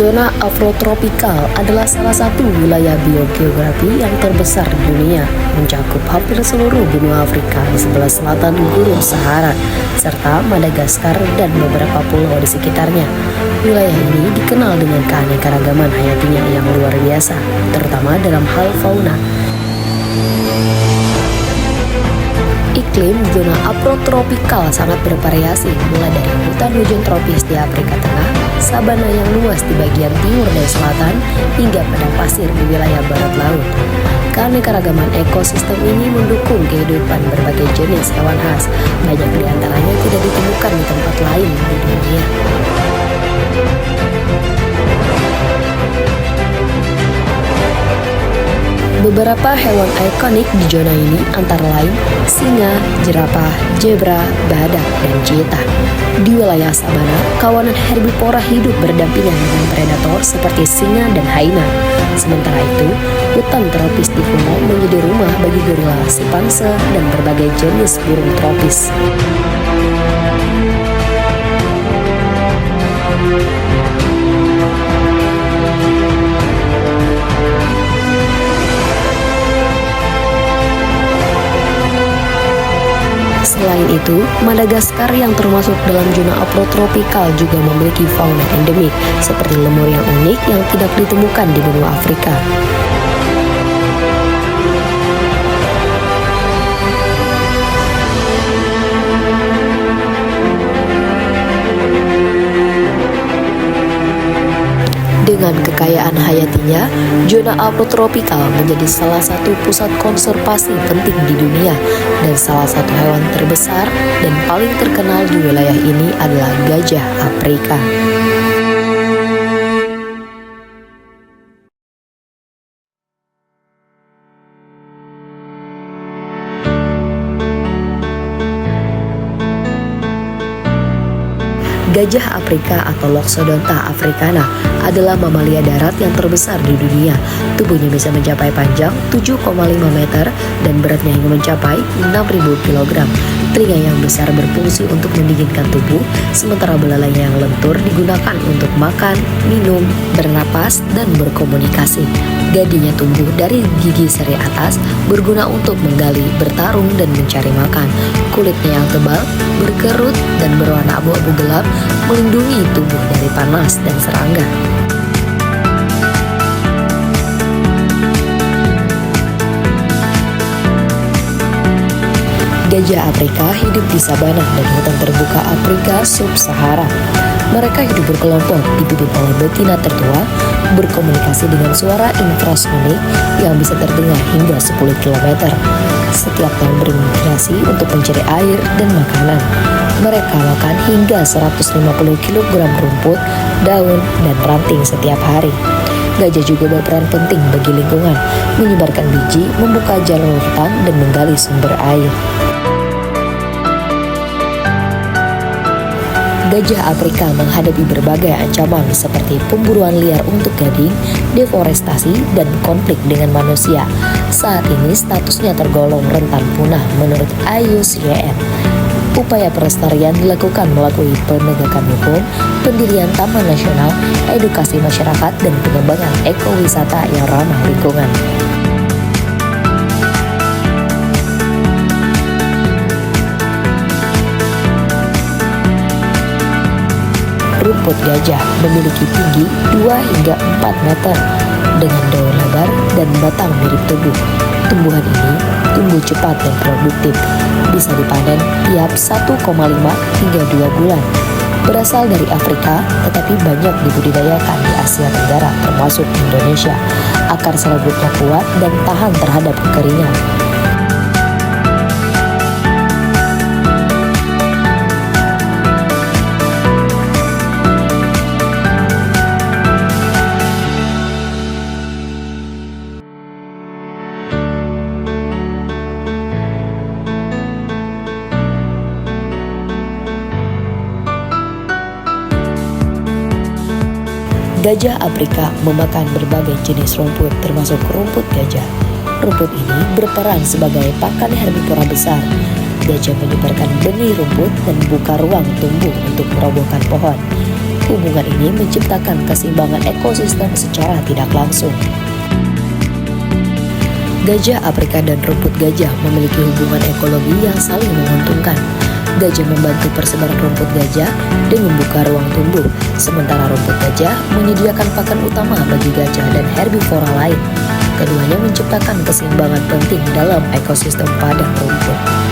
Zona Afrotropikal adalah salah satu wilayah biogeografi yang terbesar di dunia, mencakup hampir seluruh benua Afrika di sebelah selatan Gurun Sahara, serta Madagaskar dan beberapa pulau di sekitarnya. Wilayah ini dikenal dengan keanekaragaman hayatinya yang luar biasa, terutama dalam hal fauna. Iklim zona afrotropikal sangat bervariasi, mulai dari hutan hujan tropis di Afrika Tengah, sabana yang luas di bagian timur dan selatan, hingga padang pasir di wilayah barat laut. Keanekaragaman ekosistem ini mendukung kehidupan berbagai jenis hewan khas, banyak di antaranya tidak ditemukan di tempat lain di dunia. Beberapa hewan ikonik di zona ini antara lain singa, jerapah, zebra, badak, dan cheetah. Di wilayah sabana, kawanan herbivora hidup berdampingan dengan predator seperti singa dan hyena. Sementara itu, hutan tropis di Congo menjadi rumah bagi gorila, simpanse, dan berbagai jenis burung tropis. Selain itu, Madagaskar yang termasuk dalam zona afrotropikal juga memiliki fauna endemik, seperti lemur yang unik yang tidak ditemukan di benua Afrika. Dengan kekayaan hayatinya, zona afrotropikal menjadi salah satu pusat konservasi penting di dunia, dan salah satu hewan terbesar dan paling terkenal di wilayah ini adalah gajah Afrika. Gajah Afrika atau Loxodonta africana adalah mamalia darat yang terbesar di dunia. Tubuhnya bisa mencapai panjang 7,5 meter dan beratnya hingga mencapai 6.000 kg. Telinga yang besar berfungsi untuk mendinginkan tubuh, sementara belalainya yang lentur digunakan untuk makan, minum, bernapas, dan berkomunikasi. Gadinya tumbuh dari gigi seri atas, berguna untuk menggali, bertarung, dan mencari makan. Kulitnya yang tebal, berkerut, dan berwarna abu-abu gelap melindungi tubuh dari panas dan serangga. Gajah Afrika hidup di sabana dan hutan terbuka Afrika sub-Sahara. Mereka hidup berkelompok, dipimpin oleh betina tertua, berkomunikasi dengan suara infrasonik yang bisa terdengar hingga 10 km. Setiap tahun bermigrasi untuk mencari air dan makanan. Mereka makan hingga 150 kg rumput, daun, dan ranting setiap hari. Gajah juga berperan penting bagi lingkungan, menyebarkan biji, membuka jalur hutan, dan menggali sumber air. Gajah Afrika menghadapi berbagai ancaman seperti pemburuan liar untuk gading, deforestasi, dan konflik dengan manusia. Saat ini statusnya tergolong rentan punah menurut IUCN. Upaya pelestarian dilakukan melalui penegakan hukum, pendirian taman nasional, edukasi masyarakat, dan pengembangan ekowisata yang ramah lingkungan. Rumput gajah memiliki tinggi 2 hingga 4 meter dengan daun lebar dan batang mirip tubuh. Tumbuhan ini tumbuh cepat dan produktif, bisa dipanen tiap 1,5 hingga 2 bulan. Berasal dari Afrika, tetapi banyak dibudidayakan di Asia Tenggara termasuk Indonesia. Akar serabutnya kuat dan tahan terhadap kekeringan. Gajah Afrika memakan berbagai jenis rumput termasuk rumput gajah. Rumput ini berperan sebagai pakan herbivora besar. Gajah menyebarkan benih rumput dan buka ruang tumbuh untuk merobohkan pohon. Hubungan ini menciptakan keseimbangan ekosistem secara tidak langsung. Gajah Afrika dan rumput gajah memiliki hubungan ekologi yang saling menguntungkan. Gajah membantu persebaran rumput gajah dan membuka ruang tumbuh, sementara rumput gajah menyediakan pakan utama bagi gajah dan herbivora lain. Keduanya menciptakan keseimbangan penting dalam ekosistem padang rumput.